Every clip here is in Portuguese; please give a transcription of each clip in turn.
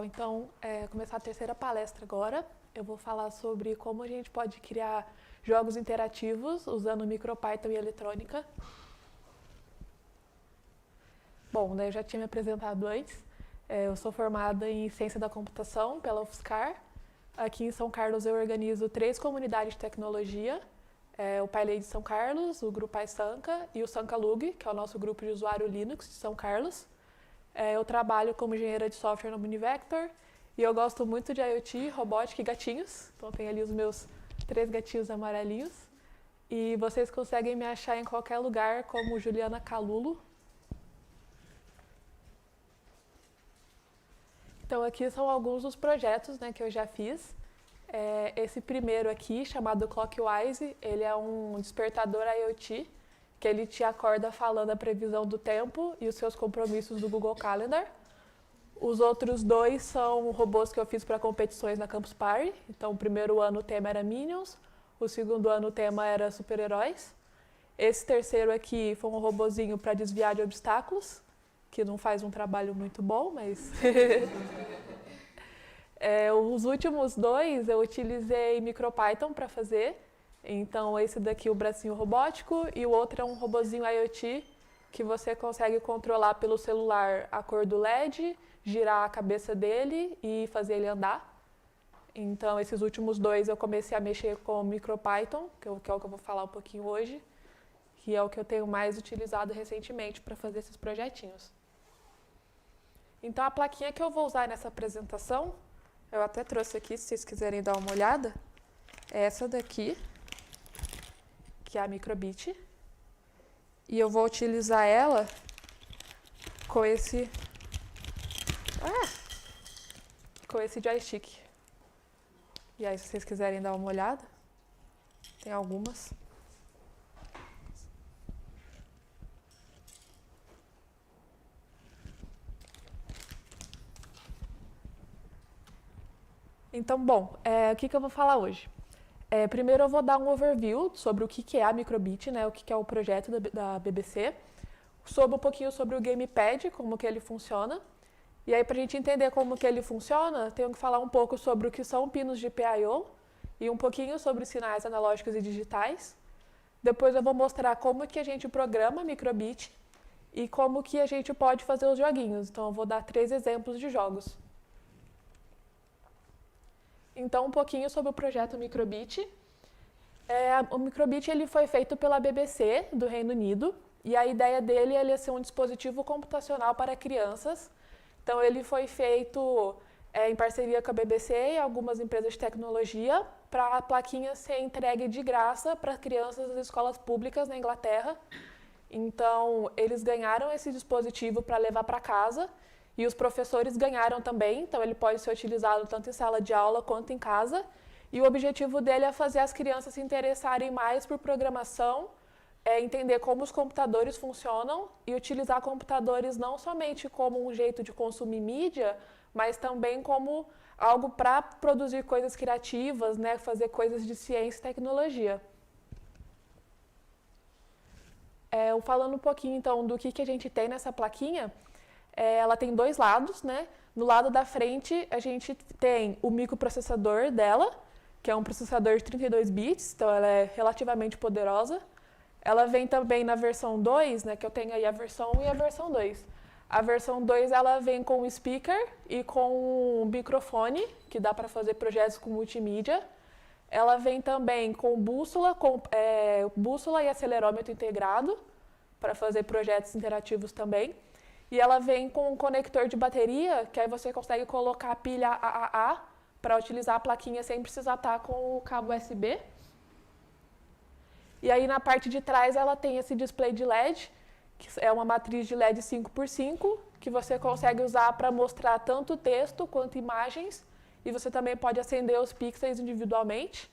Então, começar a terceira palestra agora. Eu vou falar sobre como a gente pode criar jogos interativos usando MicroPython e eletrônica. Bom, né, eu já tinha me apresentado antes. Eu sou formada em Ciência da Computação pela UFSCar. Aqui em São Carlos eu organizo 3 comunidades de tecnologia. O PyLab de São Carlos, o Grupo PySanca e o SancaLug, que é o nosso grupo de usuário Linux de São Carlos. Eu trabalho como engenheira de software no Univector e eu gosto muito de IoT, robótica e gatinhos. Então tem ali os meus 3 gatinhos amarelinhos. E vocês conseguem me achar em qualquer lugar como Juliana Calulo. Então aqui são alguns dos projetos, né, que eu já fiz. Esse primeiro aqui, chamado Clockwise, ele é um despertador IoT, que ele te acorda falando a previsão do tempo e os seus compromissos do Google Calendar. Os outros 2 são robôs que eu fiz para competições na Campus Party. Então, o primeiro ano o tema era Minions, o segundo ano o tema era super-heróis. Esse terceiro aqui foi um robozinho para desviar de obstáculos, que não faz um trabalho muito bom, mas... Os últimos 2 eu utilizei MicroPython para fazer. Então, esse daqui é o bracinho robótico e o outro é um robozinho IoT que você consegue controlar pelo celular a cor do LED, girar a cabeça dele e fazer ele andar. Então, esses últimos 2 eu comecei a mexer com o MicroPython, que é o que eu vou falar um pouquinho hoje, que é o que eu tenho mais utilizado recentemente para fazer esses projetinhos. Então, a plaquinha que eu vou usar nessa apresentação, eu até trouxe aqui, se vocês quiserem dar uma olhada, é essa daqui, que é a Microbit, e eu vou utilizar ela com esse joystick. E aí, se vocês quiserem dar uma olhada, tem algumas. Então, bom, o que eu vou falar hoje? Primeiro eu vou dar um overview sobre o que é a Microbit, né, o que é o projeto da BBC, um pouquinho sobre o Gamepad, como que ele funciona, e aí para a gente entender como que ele funciona, tenho que falar um pouco sobre o que são pinos de PIO e um pouquinho sobre sinais analógicos e digitais. Depois eu vou mostrar como que a gente programa a Microbit e como que a gente pode fazer os joguinhos. Então eu vou dar 3 exemplos de jogos. Então, um pouquinho sobre o projeto Microbit. O Microbit ele foi feito pela BBC do Reino Unido e a ideia dele é ser um dispositivo computacional para crianças. Então, ele foi feito em parceria com a BBC e algumas empresas de tecnologia para a plaquinha ser entregue de graça para crianças das escolas públicas na Inglaterra. Então, eles ganharam esse dispositivo para levar para casa. E os professores ganharam também, então ele pode ser utilizado tanto em sala de aula quanto em casa. E o objetivo dele é fazer as crianças se interessarem mais por programação, entender como os computadores funcionam e utilizar computadores não somente como um jeito de consumir mídia, mas também como algo para produzir coisas criativas, né, fazer coisas de ciência e tecnologia. Falando um pouquinho então do que a gente tem nessa plaquinha, ela tem 2 lados, né? No lado da frente, a gente tem o microprocessador dela, que é um processador de 32 bits, então ela é relativamente poderosa. Ela vem também na versão 2, né, que eu tenho aí a versão 1 e a versão 2. A versão 2 ela vem com um speaker e com um microfone, que dá para fazer projetos com multimídia. Ela vem também com bússola e acelerômetro integrado, para fazer projetos interativos também. E ela vem com um conector de bateria, que aí você consegue colocar a pilha AAA para utilizar a plaquinha sem precisar estar com o cabo USB. E aí na parte de trás ela tem esse display de LED, que é uma matriz de LED 5x5, que você consegue usar para mostrar tanto texto quanto imagens, e você também pode acender os pixels individualmente.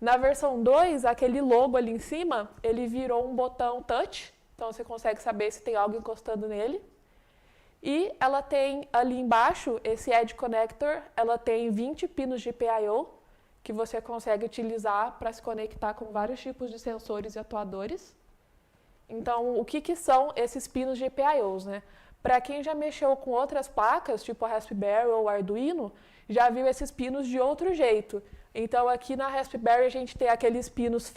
Na versão 2, aquele logo ali em cima, ele virou um botão touch, então você consegue saber se tem algo encostando nele. E ela tem ali embaixo, esse Edge Connector, ela tem 20 pinos de PIO, que você consegue utilizar para se conectar com vários tipos de sensores e atuadores. Então, o que são esses pinos GPIOs, né? Para quem já mexeu com outras placas, tipo a Raspberry ou o Arduino, já viu esses pinos de outro jeito. Então aqui na Raspberry a gente tem aqueles pinos,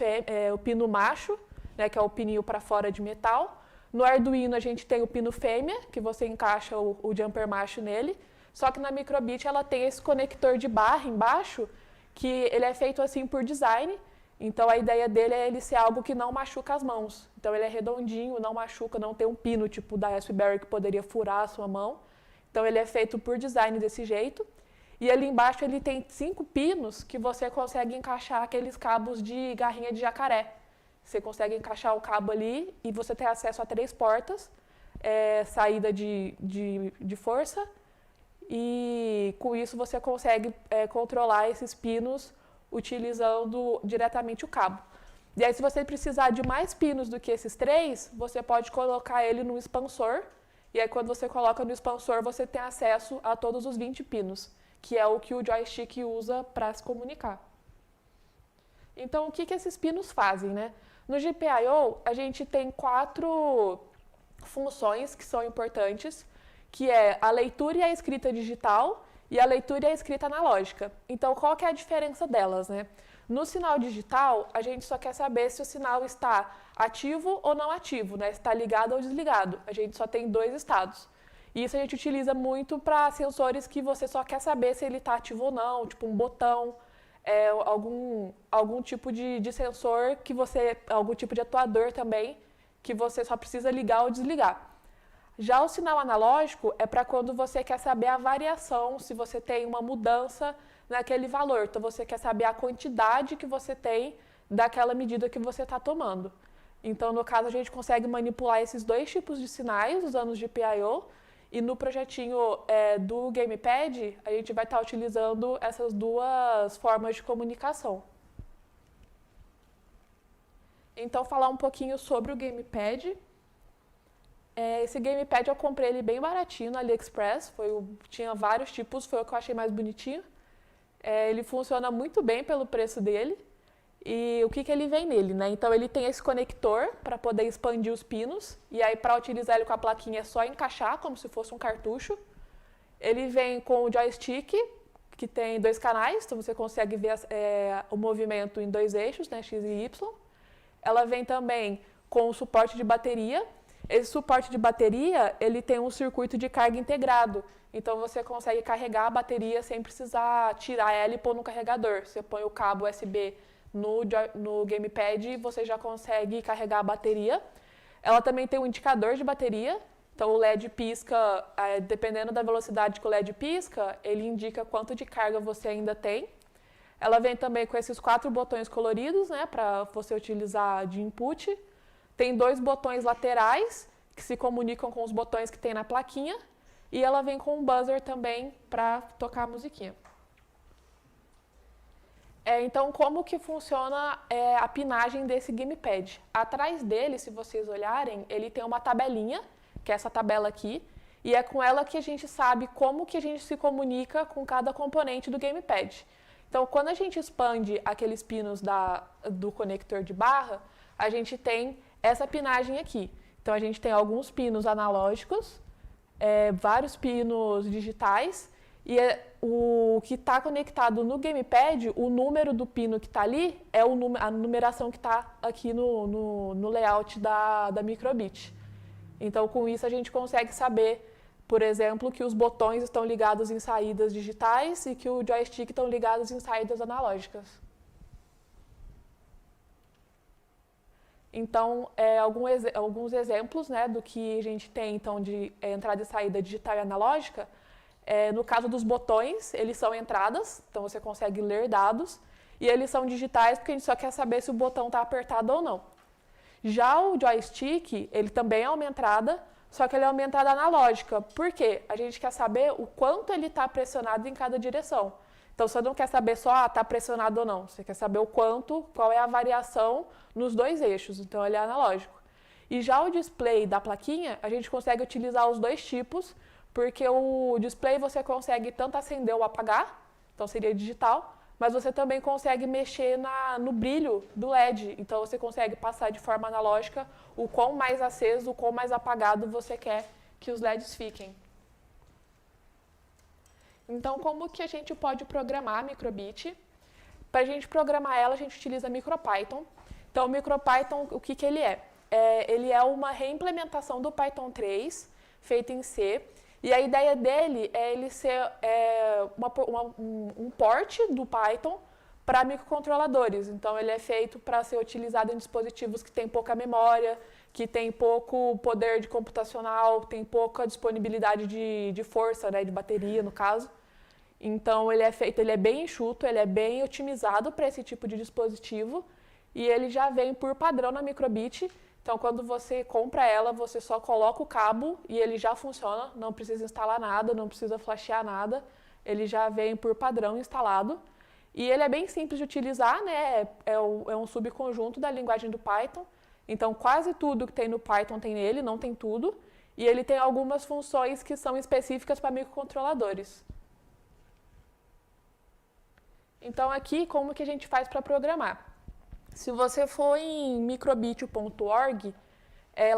o pino macho, né, que é o pininho para fora de metal. No Arduino a gente tem o pino fêmea, que você encaixa o jumper macho nele. Só que na Microbit ela tem esse conector de barra embaixo, que ele é feito assim por design. Então a ideia dele é ele ser algo que não machuca as mãos. Então ele é redondinho, não machuca, não tem um pino tipo da Raspberry que poderia furar a sua mão. Então ele é feito por design desse jeito. E ali embaixo ele tem 5 pinos que você consegue encaixar aqueles cabos de garrinha de jacaré. Você consegue encaixar o cabo ali e você tem acesso a 3 portas, saída de força, e com isso você consegue controlar esses pinos utilizando diretamente o cabo. E aí, se você precisar de mais pinos do que esses 3, você pode colocar ele no expansor, e aí quando você coloca no expansor, você tem acesso a todos os 20 pinos, que é o que o joystick usa para se comunicar. Então, o que esses pinos fazem, né? No GPIO, a gente tem 4 funções que são importantes, que é a leitura e a escrita digital e a leitura e a escrita analógica. Então, qual que é a diferença delas, né? No sinal digital, a gente só quer saber se o sinal está ativo ou não ativo, né? Se está ligado ou desligado. A gente só tem 2 estados. E isso a gente utiliza muito para sensores que você só quer saber se ele está ativo ou não, tipo um botão, algum tipo de sensor que você, algum tipo de atuador também, que você só precisa ligar ou desligar. Já o sinal analógico é para quando você quer saber a variação, se você tem uma mudança naquele valor. Então você quer saber a quantidade que você tem daquela medida que você está tomando. Então, no caso, a gente consegue manipular esses 2 tipos de sinais usando o GPIO. E no projetinho do Gamepad, a gente vai estar utilizando essas 2 formas de comunicação. Então, falar um pouquinho sobre o Gamepad. Esse Gamepad eu comprei ele bem baratinho no AliExpress, tinha vários tipos, foi o que eu achei mais bonitinho. Ele funciona muito bem pelo preço dele. E o que ele vem nele, né? Então ele tem esse conector para poder expandir os pinos, e aí para utilizar ele com a plaquinha é só encaixar como se fosse um cartucho. Ele vem com o joystick, que tem 2 canais, então você consegue ver o movimento em 2 eixos, né? X e Y. Ela vem também com o suporte de bateria. Esse suporte de bateria, ele tem um circuito de carga integrado. Então você consegue carregar a bateria sem precisar tirar ela e pôr no carregador. Você põe o cabo USB no Gamepad e você já consegue carregar a bateria. Ela também tem um indicador de bateria. Então o LED pisca, dependendo da velocidade que o LED pisca, ele indica quanto de carga você ainda tem. Ela vem também com esses 4 botões coloridos, né, para você utilizar de input. Tem 2 botões laterais que se comunicam com os botões que tem na plaquinha. E ela vem com um buzzer também para tocar a musiquinha. Então, como que funciona a pinagem desse Gamepad? Atrás dele, se vocês olharem, ele tem uma tabelinha, que é essa tabela aqui, e é com ela que a gente sabe como que a gente se comunica com cada componente do Gamepad. Então, quando a gente expande aqueles pinos do conector de barra, a gente tem essa pinagem aqui. Então, a gente tem alguns pinos analógicos, vários pinos digitais, e o que está conectado no Gamepad, o número do pino que está ali é a numeração que está aqui no layout da Microbit. Então, com isso, a gente consegue saber, por exemplo, que os botões estão ligados em saídas digitais e que o joystick estão ligados em saídas analógicas. Então, alguns exemplos, né, do que a gente tem então, de entrada e saída digital e analógica. No caso dos botões, eles são entradas, então você consegue ler dados, e eles são digitais porque a gente só quer saber se o botão está apertado ou não. Já o joystick, ele também é uma entrada, só que ele é uma entrada analógica. Por quê? A gente quer saber o quanto ele está pressionado em cada direção. Então, você não quer saber só, está pressionado ou não. Você quer saber o quanto, qual é a variação nos 2 eixos. Então, ele é analógico. E já o display da plaquinha, a gente consegue utilizar os 2 tipos, porque o display você consegue tanto acender ou apagar, então seria digital, mas você também consegue mexer no brilho do LED. Então, você consegue passar de forma analógica o quão mais aceso, o quão mais apagado você quer que os LEDs fiquem. Então, como que a gente pode programar a microbit? Para a gente programar ela, a gente utiliza MicroPython. Então, o MicroPython, o que ele é? Ele é uma reimplementação do Python 3, feito em C, e a ideia dele é ele ser um port do Python para microcontroladores. Então, ele é feito para ser utilizado em dispositivos que têm pouca memória, que têm pouco poder de computacional, tem pouca disponibilidade de força, né, de bateria, no caso. Então, ele é bem enxuto, ele é bem otimizado para esse tipo de dispositivo, e ele já vem por padrão na microbit. Então, quando você compra ela, você só coloca o cabo e ele já funciona, não precisa instalar nada, não precisa flashear nada, ele já vem por padrão instalado. E ele é bem simples de utilizar, né? É um subconjunto da linguagem do Python. Então, quase tudo que tem no Python tem nele, não tem tudo. E ele tem algumas funções que são específicas para microcontroladores. Então, aqui, como que a gente faz para programar? Se você for em microbit.org,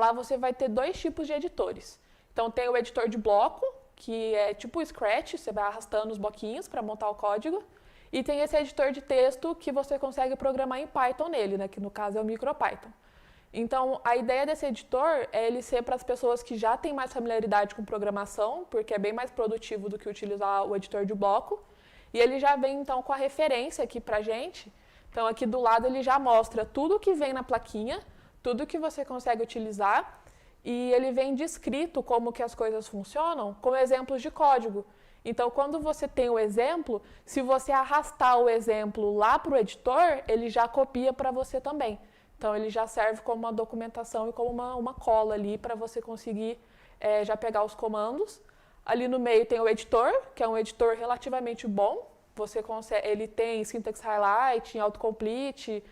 lá você vai ter dois tipos de editores. Então, tem o editor de bloco, que é tipo o Scratch, você vai arrastando os bloquinhos para montar o código. E tem esse editor de texto que você consegue programar em Python nele, né, que no caso é o MicroPython. Então, a ideia desse editor é ele ser para as pessoas que já têm mais familiaridade com programação, porque é bem mais produtivo do que utilizar o editor de bloco. E ele já vem, então, com a referência aqui para a gente. Então, aqui do lado ele já mostra tudo que vem na plaquinha, tudo que você consegue utilizar, e ele vem descrito como que as coisas funcionam com exemplos de código. Então, quando você tem o exemplo, se você arrastar o exemplo lá para o editor, ele já copia para você também. Então, ele já serve como uma documentação e como uma cola ali para você conseguir já pegar os comandos. Ali no meio tem o editor, que é um editor relativamente bom. Ele tem syntax highlight, autocomplete,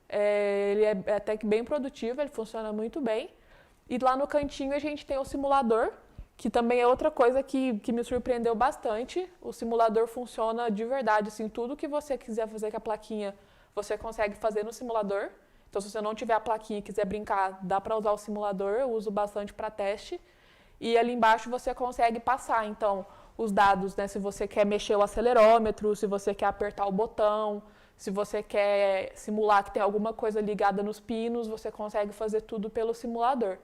ele é até que bem produtivo, ele funciona muito bem. E lá no cantinho a gente tem o simulador, que também é outra coisa que me surpreendeu bastante. O simulador funciona de verdade, assim, tudo que você quiser fazer com a plaquinha, você consegue fazer no simulador. Então, se você não tiver a plaquinha e quiser brincar, dá para usar o simulador, eu uso bastante para teste. E ali embaixo você consegue passar, então, os dados, né, se você quer mexer o acelerômetro, se você quer apertar o botão, se você quer simular que tem alguma coisa ligada nos pinos, você consegue fazer tudo pelo simulador.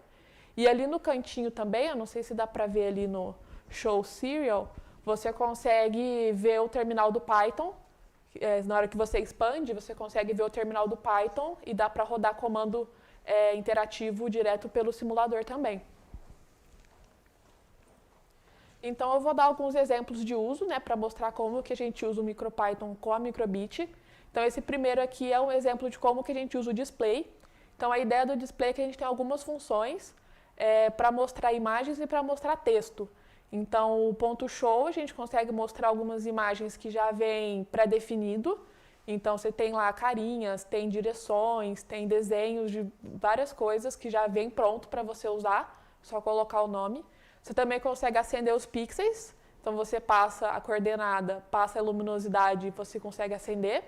E ali no cantinho também, eu não sei se dá para ver ali no Show Serial, você consegue ver o terminal do Python. Na hora que você expande, você consegue ver o terminal do Python e dá para rodar comando interativo direto pelo simulador também. Então, eu vou dar alguns exemplos de uso, né, para mostrar como que a gente usa o MicroPython com a microbit. Então, esse primeiro aqui é um exemplo de como que a gente usa o display. Então, a ideia do display é que a gente tem algumas funções para mostrar imagens e para mostrar texto. Então, o ponto show, a gente consegue mostrar algumas imagens que já vem pré-definido. Então, você tem lá carinhas, tem direções, tem desenhos de várias coisas que já vem pronto para você usar, só colocar o nome. Você também consegue acender os pixels, então você passa a coordenada, passa a luminosidade e você consegue acender.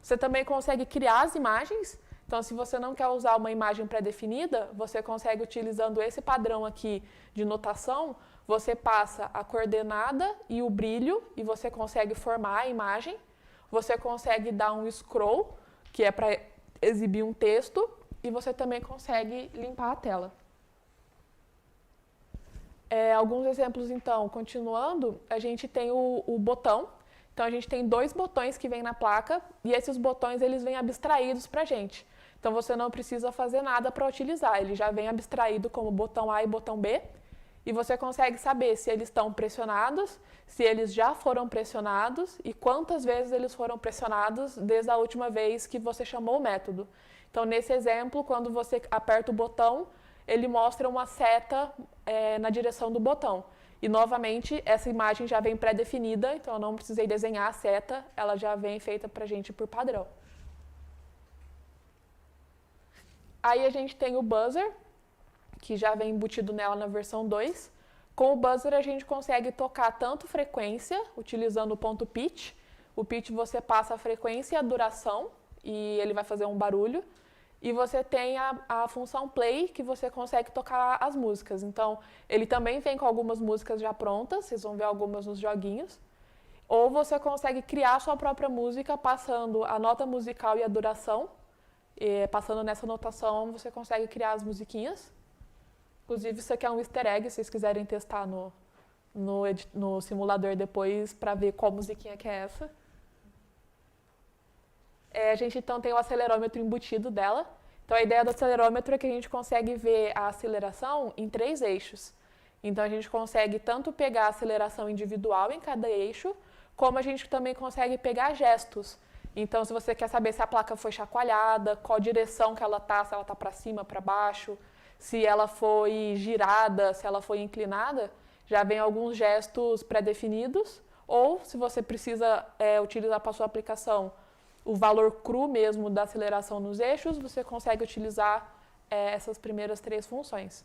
Você também consegue criar as imagens, então se você não quer usar uma imagem pré-definida, você consegue, utilizando esse padrão aqui de notação, você passa a coordenada e o brilho e você consegue formar a imagem. Você consegue dar um scroll, que é para exibir um texto, e você também consegue limpar a tela. Alguns exemplos, então, continuando, a gente tem o botão. Então, a gente tem dois botões que vêm na placa e esses botões eles vêm abstraídos para a gente. Então, você não precisa fazer nada para utilizar, ele já vem abstraído como botão A e botão B e você consegue saber se eles estão pressionados, se eles já foram pressionados e quantas vezes eles foram pressionados desde a última vez que você chamou o método. Então, nesse exemplo, quando você aperta o botão, ele mostra uma seta na direção do botão. E, novamente, essa imagem já vem pré-definida, então eu não precisei desenhar a seta, ela já vem feita para a gente por padrão. Aí a gente tem o buzzer, que já vem embutido nela na versão 2. Com o buzzer a gente consegue tocar tanto frequência, utilizando o ponto pitch. O pitch você passa a frequência e a duração, e ele vai fazer um barulho. e você tem a função play, que você consegue tocar as músicas. Então, ele também vem com algumas músicas já prontas, vocês vão ver algumas nos joguinhos. Ou você consegue criar sua própria música passando a nota musical e a duração. E passando nessa notação, você consegue criar as musiquinhas. Inclusive, isso aqui é um easter egg, se vocês quiserem testar no simulador depois para ver qual musiquinha que é essa. A gente então tem o acelerômetro embutido dela. Então a ideia do acelerômetro é que a gente consegue ver a aceleração em 3 eixos. Então a gente consegue tanto pegar a aceleração individual em cada eixo, como a gente também consegue pegar gestos. Então se você quer saber se a placa foi chacoalhada, qual direção que ela está, se ela está para cima, para baixo, se ela foi girada, se ela foi inclinada, já vem alguns gestos pré-definidos. Ou se você precisa utilizar para a sua aplicação o valor cru mesmo da aceleração nos eixos, você consegue utilizar essas primeiras 3 funções.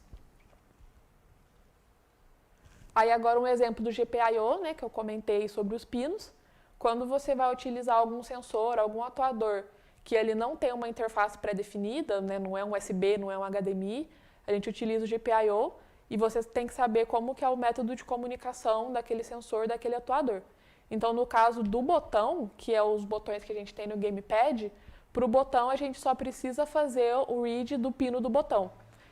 Aí agora um exemplo do GPIO, né, que eu comentei sobre os pinos. Quando você vai utilizar algum sensor, algum atuador, que ele não tem uma interface pré-definida, né, não é um USB, não é um HDMI, a gente utiliza o GPIO e você tem que saber como que é o método de comunicação daquele sensor, daquele atuador. Então, no caso do botão, que é os botões que a gente tem no gamepad, para o botão a gente só precisa fazer o read do pino do botão.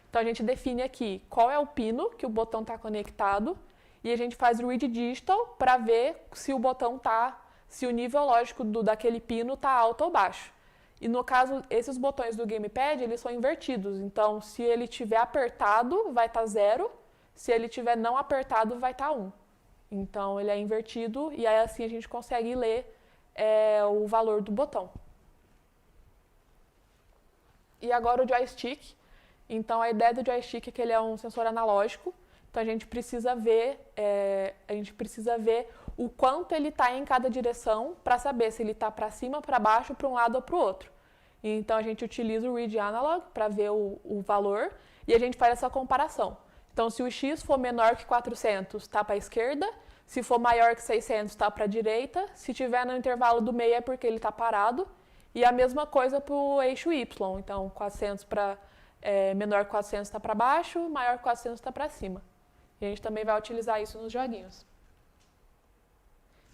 Então, a gente define aqui qual é o pino que o botão está conectado e a gente faz o read digital para ver se o botão se o nível lógico daquele pino está alto ou baixo. E no caso, esses botões do gamepad, eles são invertidos. Então, se ele estiver apertado, vai estar 0. Se ele estiver não apertado, vai estar 1. Então, ele é invertido e aí assim a gente consegue ler o valor do botão. E agora o joystick. Então, a ideia do joystick é que ele é um sensor analógico. Então, a gente precisa ver o quanto ele está em cada direção para saber se ele está para cima, para baixo, para um lado ou para o outro. Então, a gente utiliza o read analog para ver o valor e a gente faz essa comparação. Então, se o X for menor que 400, está para a esquerda. Se for maior que 600, está para a direita. Se estiver no intervalo do meio, é porque ele está parado. E a mesma coisa para o eixo Y. Então, 400 menor que 400 está para baixo, maior que 400 está para cima. E a gente também vai utilizar isso nos joguinhos.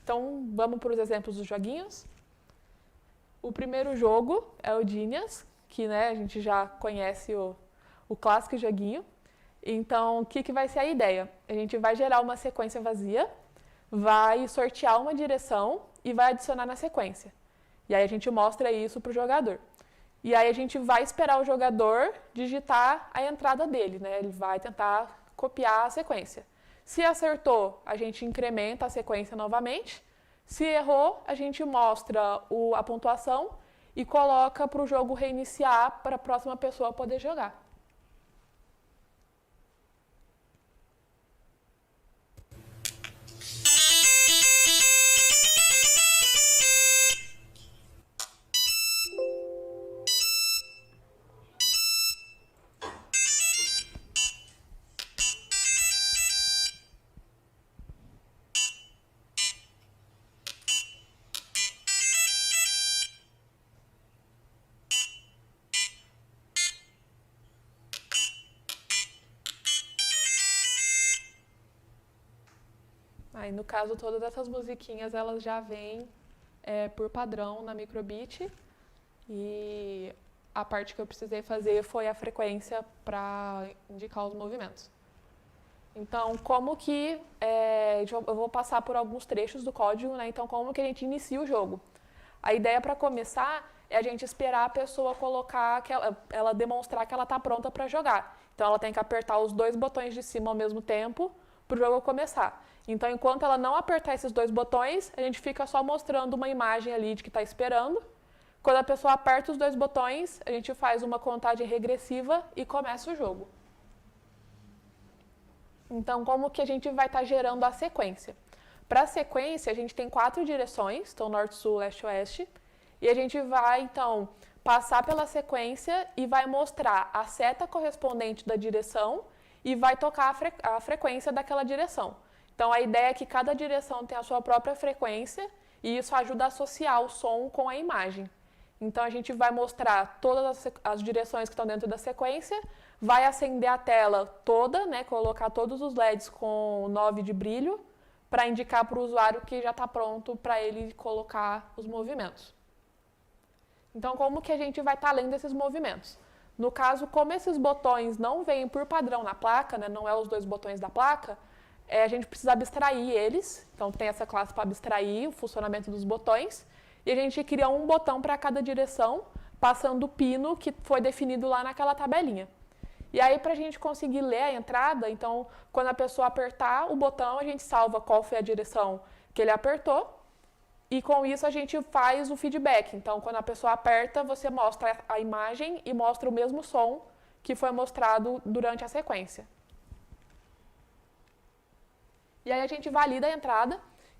Então, vamos para os exemplos dos joguinhos. O primeiro jogo é o Genius, que a gente já conhece o clássico joguinho. Então, o que vai ser a ideia? A gente vai gerar uma sequência vazia, vai sortear uma direção e vai adicionar na sequência. E aí a gente mostra isso para o jogador. E aí a gente vai esperar o jogador digitar a entrada dele, né? Ele vai tentar copiar a sequência. Se acertou, a gente incrementa a sequência novamente. Se errou, a gente mostra a pontuação e coloca para o jogo reiniciar para a próxima pessoa poder jogar. Aí, no caso, todas essas musiquinhas, elas já vêm por padrão na micro:bit. E a parte que eu precisei fazer foi a frequência para indicar os movimentos. Então, como que... eu vou passar por alguns trechos do código, né? Então, como que a gente inicia o jogo? A ideia para começar é a gente esperar a pessoa colocar, ela demonstrar que ela está pronta para jogar. Então, ela tem que apertar os 2 botões de cima ao mesmo tempo para o jogo começar. Então, enquanto ela não apertar esses 2 botões, a gente fica só mostrando uma imagem ali de que está esperando. Quando a pessoa aperta os 2 botões, a gente faz uma contagem regressiva e começa o jogo. Então, como que a gente vai estar gerando a sequência? Para a sequência, a gente tem 4 direções, então norte, sul, leste, oeste. E a gente vai, então, passar pela sequência e vai mostrar a seta correspondente da direção e vai tocar a frequência daquela direção. Então, a ideia é que cada direção tem a sua própria frequência e isso ajuda a associar o som com a imagem. Então, a gente vai mostrar todas as direções que estão dentro da sequência, vai acender a tela toda, né, colocar todos os LEDs com 9 de brilho, para indicar para o usuário que já está pronto para ele colocar os movimentos. Então, como que a gente vai estar lendo esses movimentos? No caso, como esses botões não vêm por padrão na placa, né, não é os 2 botões da placa, a gente precisa abstrair eles. Então, tem essa classe para abstrair o funcionamento dos botões. E a gente cria um botão para cada direção, passando o pino que foi definido lá naquela tabelinha. E aí, para a gente conseguir ler a entrada, então, quando a pessoa apertar o botão, a gente salva qual foi a direção que ele apertou. E com isso, a gente faz o feedback. Então, quando a pessoa aperta, você mostra a imagem e mostra o mesmo som que foi mostrado durante a sequência. E aí, a gente valida a entrada.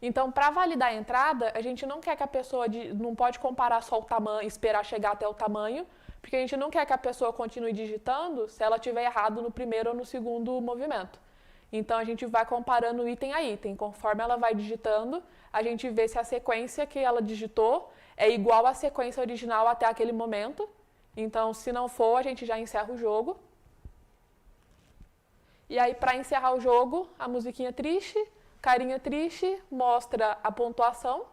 Então, para validar a entrada, a gente não quer que a pessoa não pode comparar só o tamanho, esperar chegar até o tamanho, porque a gente não quer que a pessoa continue digitando se ela tiver errado no primeiro ou no segundo movimento. Então, a gente vai comparando item a item. Conforme ela vai digitando, a gente vê se a sequência que ela digitou é igual à sequência original até aquele momento. Então, se não for, a gente já encerra o jogo. E aí, para encerrar o jogo, a musiquinha triste, carinha triste, mostra a pontuação,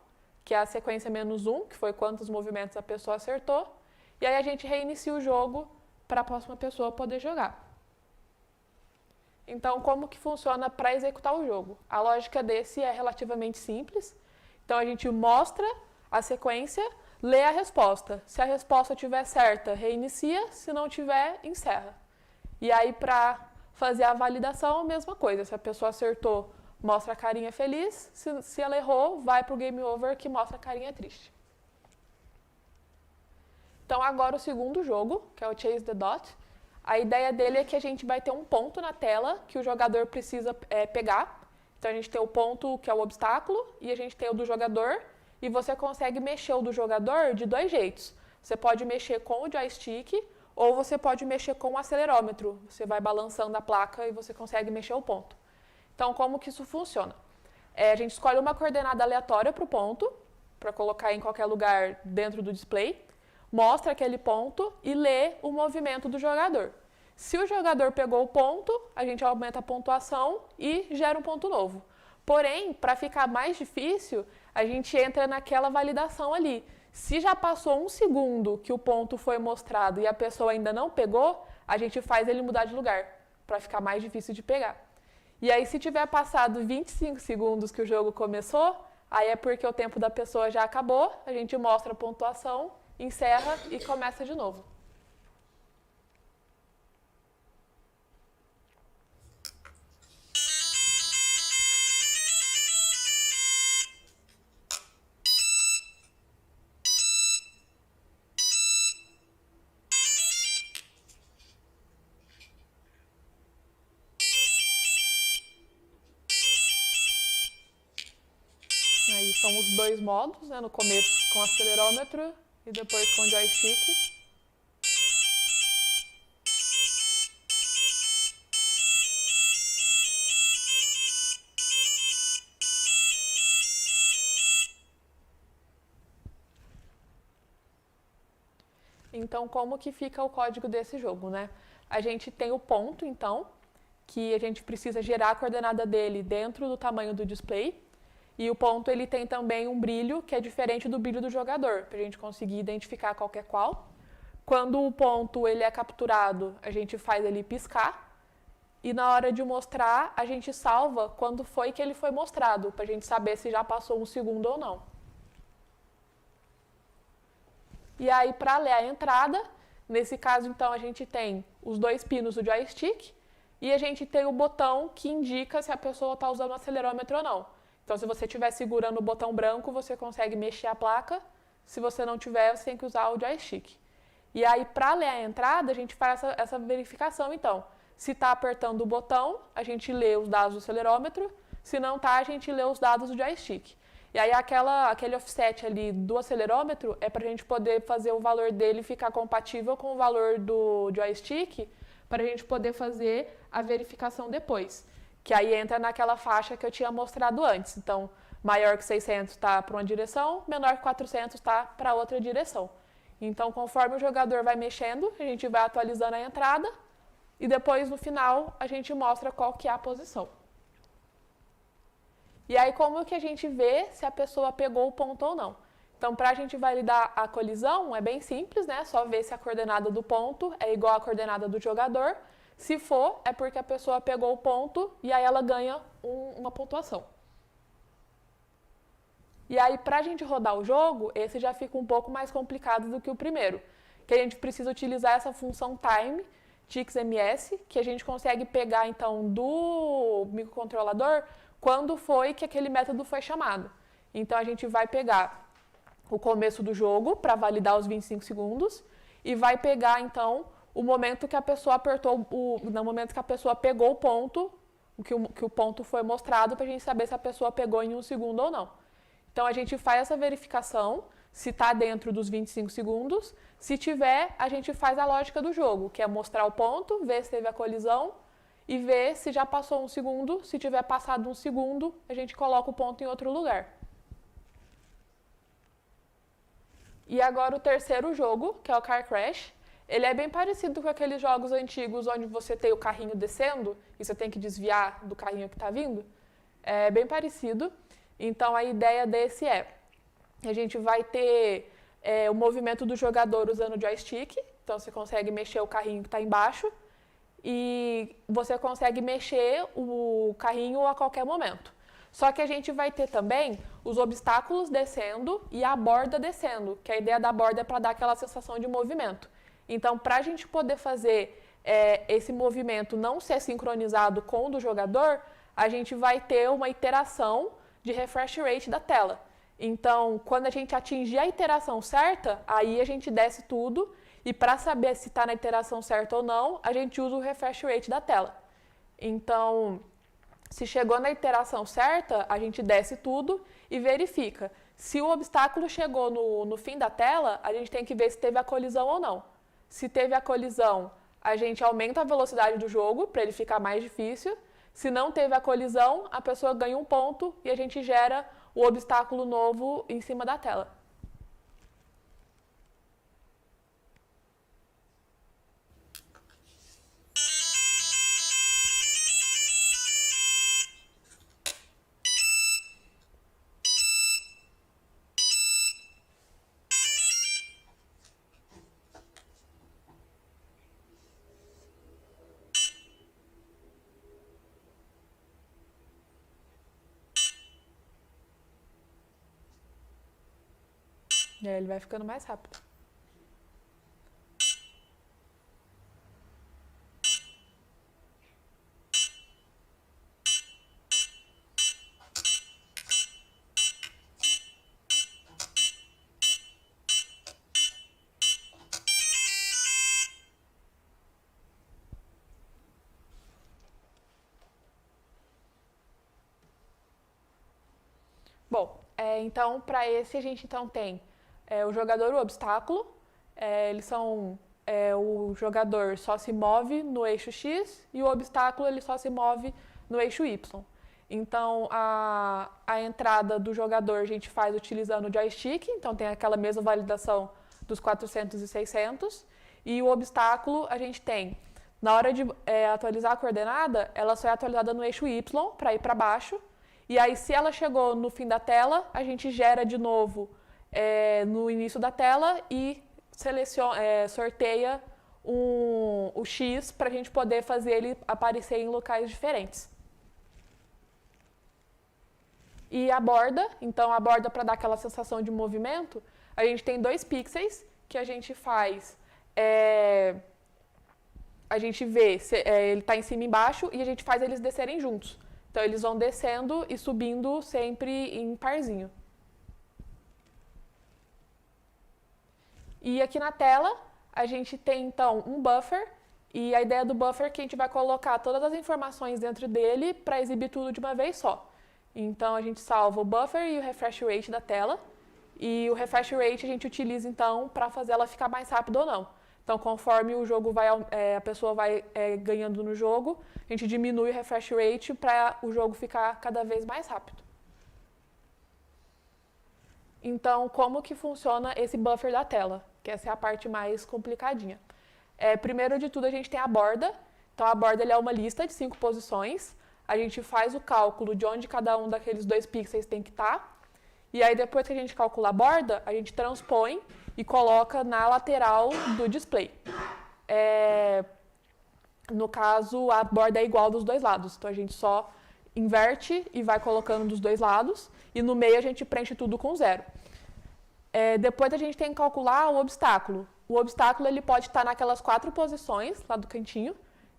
que é a sequência -1, que foi quantos movimentos a pessoa acertou. E aí a gente reinicia o jogo para a próxima pessoa poder jogar. Então, como que funciona para executar o jogo? A lógica desse é relativamente simples. Então, a gente mostra a sequência, lê a resposta. Se a resposta estiver certa, reinicia. Se não tiver, encerra. E aí, para fazer a validação, a mesma coisa. Se a pessoa acertou, mostra a carinha feliz. Se ela errou, vai para o game over, que mostra a carinha triste. Então, agora o segundo jogo, que é o Chase the Dot. A ideia dele é que a gente vai ter um ponto na tela que o jogador precisa pegar. Então, a gente tem o ponto que é o obstáculo e a gente tem o do jogador. E você consegue mexer o do jogador de 2 jeitos. Você pode mexer com o joystick ou você pode mexer com o acelerômetro. Você vai balançando a placa e você consegue mexer o ponto. Então, como que isso funciona? A gente escolhe uma coordenada aleatória para o ponto, para colocar em qualquer lugar dentro do display. Mostra aquele ponto e lê o movimento do jogador. Se o jogador pegou o ponto, a gente aumenta a pontuação e gera um ponto novo. Porém, para ficar mais difícil, a gente entra naquela validação ali. Se já passou 1 segundo que o ponto foi mostrado e a pessoa ainda não pegou, a gente faz ele mudar de lugar, para ficar mais difícil de pegar. E aí, se tiver passado 25 segundos que o jogo começou, aí é porque o tempo da pessoa já acabou, a gente mostra a pontuação, encerra e começa de novo. Aí são os 2 modos, né? No começo com o acelerômetro e depois com o joystick. Então, como que fica o código desse jogo, né? A gente tem o ponto, então, que a gente precisa gerar a coordenada dele dentro do tamanho do display. E o ponto ele tem também um brilho que é diferente do brilho do jogador, para a gente conseguir identificar qual que é qual. Quando o ponto ele é capturado, a gente faz ele piscar. E na hora de mostrar, a gente salva quando foi que ele foi mostrado, para a gente saber se já passou 1 segundo ou não. E aí, para ler a entrada, nesse caso, então, a gente tem os 2 pinos do joystick e a gente tem o botão que indica se a pessoa está usando o acelerômetro ou não. Então, se você estiver segurando o botão branco, você consegue mexer a placa. Se você não tiver, você tem que usar o joystick. E aí, para ler a entrada, a gente faz essa verificação, então. Se está apertando o botão, a gente lê os dados do acelerômetro. Se não está, a gente lê os dados do joystick. E aí, aquele offset ali do acelerômetro é para a gente poder fazer o valor dele ficar compatível com o valor do joystick, para a gente poder fazer a verificação depois. Que aí entra naquela faixa que eu tinha mostrado antes. Então, maior que 600 está para uma direção, menor que 400 está para outra direção. Então, conforme o jogador vai mexendo, a gente vai atualizando a entrada e depois, no final, a gente mostra qual que é a posição. E aí, como que a gente vê se a pessoa pegou o ponto ou não? Então, para a gente validar a colisão, é bem simples, né? Só ver se a coordenada do ponto é igual à coordenada do jogador. Se for, é porque a pessoa pegou o ponto e aí ela ganha uma pontuação. E aí, para a gente rodar o jogo, esse já fica um pouco mais complicado do que o primeiro, que a gente precisa utilizar essa função time, tixms, que a gente consegue pegar, então, do microcontrolador quando foi que aquele método foi chamado. Então, a gente vai pegar o começo do jogo para validar os 25 segundos e vai pegar, então, o momento que a pessoa apertou, no momento que a pessoa pegou o ponto, que o ponto foi mostrado, para a gente saber se a pessoa pegou em 1 segundo ou não. Então, a gente faz essa verificação, se está dentro dos 25 segundos. Se tiver, a gente faz a lógica do jogo, que é mostrar o ponto, ver se teve a colisão e ver se já passou 1 segundo. Se tiver passado 1 segundo, a gente coloca o ponto em outro lugar. E agora o terceiro jogo, que é o Car Crash. Ele é bem parecido com aqueles jogos antigos onde você tem o carrinho descendo e você tem que desviar do carrinho que está vindo. É bem parecido. Então, a ideia desse é, a gente vai ter o movimento do jogador usando o joystick, então você consegue mexer o carrinho que está embaixo e você consegue mexer o carrinho a qualquer momento. Só que a gente vai ter também os obstáculos descendo e a borda descendo, que a ideia da borda é para dar aquela sensação de movimento. Então, para a gente poder fazer esse movimento não ser sincronizado com o do jogador, a gente vai ter uma iteração de refresh rate da tela. Então, quando a gente atingir a iteração certa, aí a gente desce tudo e para saber se está na iteração certa ou não, a gente usa o refresh rate da tela. Então, se chegou na iteração certa, a gente desce tudo e verifica. Se o obstáculo chegou no fim da tela, a gente tem que ver se teve a colisão ou não. Se teve a colisão, a gente aumenta a velocidade do jogo para ele ficar mais difícil. Se não teve a colisão, a pessoa ganha um ponto e a gente gera o obstáculo novo em cima da tela. E aí ele vai ficando mais rápido. Bom, então para esse a gente então tem o jogador, o obstáculo. Eles são o jogador só se move no eixo X e o obstáculo ele só se move no eixo Y. Então a entrada do jogador a gente faz utilizando o joystick, então tem aquela mesma validação dos 400 e 600. E o obstáculo a gente tem, na hora de atualizar a coordenada, ela só é atualizada no eixo Y para ir para baixo. E aí, se ela chegou no fim da tela, a gente gera de novo no início da tela e sorteia o X para a gente poder fazer ele aparecer em locais diferentes. E a borda, então a borda para dar aquela sensação de movimento, a gente tem 2 pixels que a gente faz, a gente vê se ele está em cima e embaixo e a gente faz eles descerem juntos. Então, eles vão descendo e subindo sempre em parzinho. E aqui na tela, a gente tem, então, um buffer. E a ideia do buffer é que a gente vai colocar todas as informações dentro dele para exibir tudo de uma vez só. Então, a gente salva o buffer e o refresh rate da tela. E o refresh rate a gente utiliza, então, para fazer ela ficar mais rápida ou não. Então, conforme o jogo a pessoa vai ganhando no jogo, a gente diminui o refresh rate para o jogo ficar cada vez mais rápido. Então, como que funciona esse buffer da tela? Que essa é a parte mais complicadinha. Primeiro de tudo, a gente tem a borda. Então, a borda é uma lista de 5 posições. A gente faz o cálculo de onde cada um daqueles 2 pixels tem que estar. E aí, depois que a gente calcula a borda, a gente transpõe e coloca na lateral do display. No caso, a borda é igual dos dois lados. Então, a gente só inverte e vai colocando dos dois lados. E no meio, a gente preenche tudo com 0. Depois, a gente tem que calcular o obstáculo. O obstáculo ele pode estar naquelas 4 posições, lá do cantinho.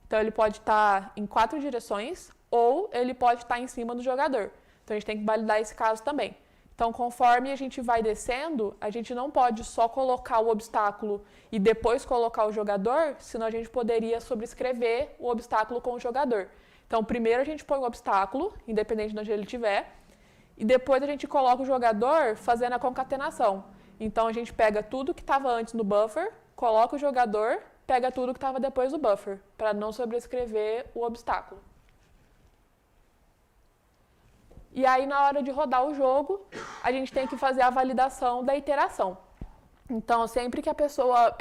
Então, ele pode estar em 4 direções ou ele pode estar em cima do jogador. Então, a gente tem que validar esse caso também. Então, conforme a gente vai descendo, a gente não pode só colocar o obstáculo e depois colocar o jogador, senão a gente poderia sobrescrever o obstáculo com o jogador. Então, primeiro a gente põe o obstáculo, independente de onde ele estiver, e depois a gente coloca o jogador fazendo a concatenação. Então, a gente pega tudo que estava antes no buffer, coloca o jogador, pega tudo que estava depois do buffer, para não sobrescrever o obstáculo. E aí, na hora de rodar o jogo, a gente tem que fazer a validação da iteração. Então, sempre que a pessoa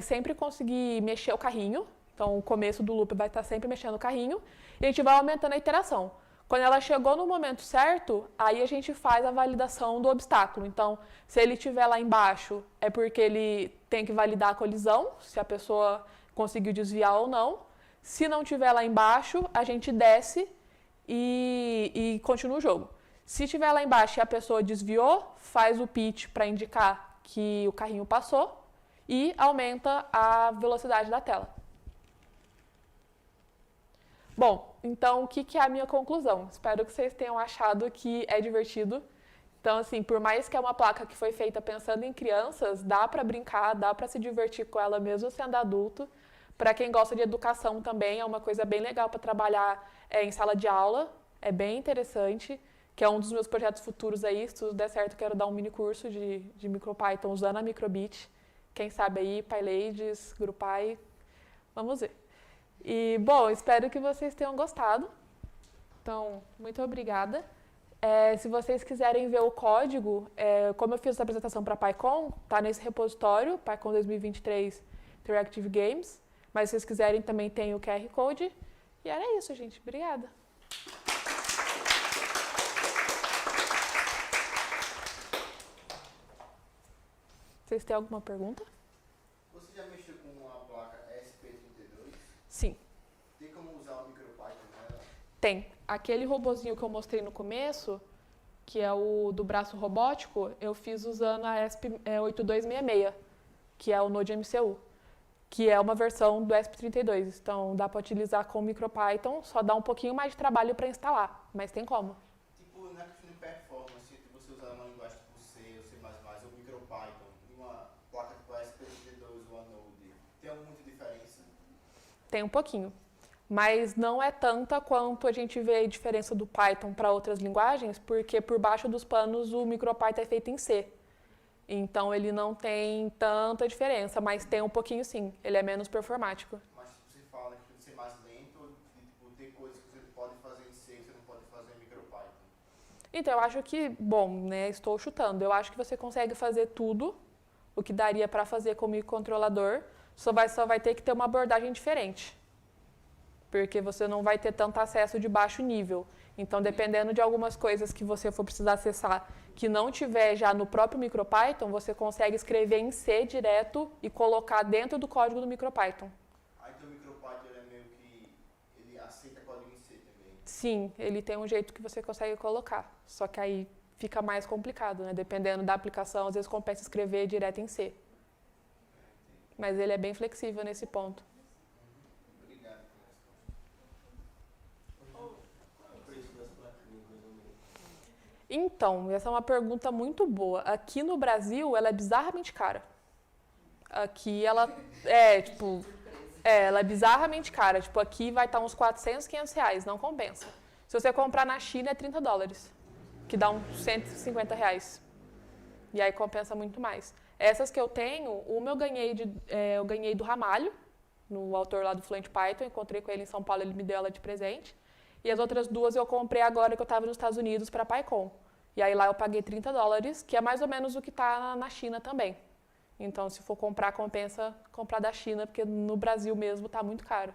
sempre conseguir mexer o carrinho, então o começo do loop vai estar sempre mexendo o carrinho, e a gente vai aumentando a iteração. Quando ela chegou no momento certo, aí a gente faz a validação do obstáculo. Então, se ele estiver lá embaixo, é porque ele tem que validar a colisão, se a pessoa conseguiu desviar ou não. Se não estiver lá embaixo, a gente desce e continua o jogo. Se estiver lá embaixo e a pessoa desviou, faz o pitch para indicar que o carrinho passou e aumenta a velocidade da tela. Bom, então o que é a minha conclusão? Espero que vocês tenham achado que é divertido. Então, assim, por mais que é uma placa que foi feita pensando em crianças, dá para brincar, dá para se divertir com ela mesmo sendo adulto. Para quem gosta de educação também, é uma coisa bem legal para trabalhar em sala de aula, é bem interessante, que é um dos meus projetos futuros aí, se tudo der certo, quero dar um mini curso de MicroPython usando a Microbit. Quem sabe aí, PyLadies, GruPy, vamos ver. E, bom, espero que vocês tenham gostado. Então, muito obrigada. Se vocês quiserem ver o código, como eu fiz essa apresentação para PyCon, está nesse repositório, PyCon 2023 Interactive Games. Mas se vocês quiserem, também tem o QR Code. E era isso, gente. Obrigada. Vocês têm alguma pergunta? Você já mexeu com a placa SP32? Sim. Tem como usar o MicroPython nela? Tem. Aquele robozinho que eu mostrei no começo, que é o do braço robótico, eu fiz usando a ESP8266, que é o Node MCU, que é uma versão do ESP32. Então, dá para utilizar com o MicroPython, só dá um pouquinho mais de trabalho para instalar, mas tem como. Tipo, na questão de performance, você usar uma linguagem tipo C ou C++, ou MicroPython, e uma placa tipo ESP32 ou a Node, tem muita diferença? Tem um pouquinho, mas não é tanta quanto a gente vê a diferença do Python para outras linguagens, porque por baixo dos panos o MicroPython é feito em C. Então, ele não tem tanta diferença, mas tem um pouquinho sim. Ele é menos performático. Mas você fala de ser mais lento, de tipo, ter coisas que você pode fazer em C que você não pode fazer em MicroPython? Então, eu acho que, bom, né, estou chutando. Eu acho que você consegue fazer tudo o que daria para fazer com o microcontrolador, só vai ter que ter uma abordagem diferente. Porque você não vai ter tanto acesso de baixo nível. Então, dependendo de algumas coisas que você for precisar acessar que não tiver já no próprio MicroPython, você consegue escrever em C direto e colocar dentro do código do MicroPython. Aí então o MicroPython é meio que ele aceita código em C também? Sim, ele tem um jeito que você consegue colocar. Só que aí fica mais complicado, né? Dependendo da aplicação, às vezes compensa escrever direto em C. Mas ele é bem flexível nesse ponto. Obrigado pela resposta. Qual é o preço das plaquinhas, mais ou menos? Então, essa é uma pergunta muito boa. Aqui no Brasil, ela é bizarramente cara. Aqui ela ela é bizarramente cara. Tipo, aqui vai estar uns 400, 500 reais, não compensa. Se você comprar na China, é $30, que dá uns 150 reais. E aí compensa muito mais. Essas que eu tenho, uma eu ganhei do Ramalho, no autor lá do Fluent Python, encontrei com ele em São Paulo, ele me deu ela de presente. E as outras duas eu comprei agora que eu estava nos Estados Unidos para PyCon. E aí lá eu paguei $30, que é mais ou menos o que está na China também. Então, se for comprar, compensa comprar da China, porque no Brasil mesmo está muito caro.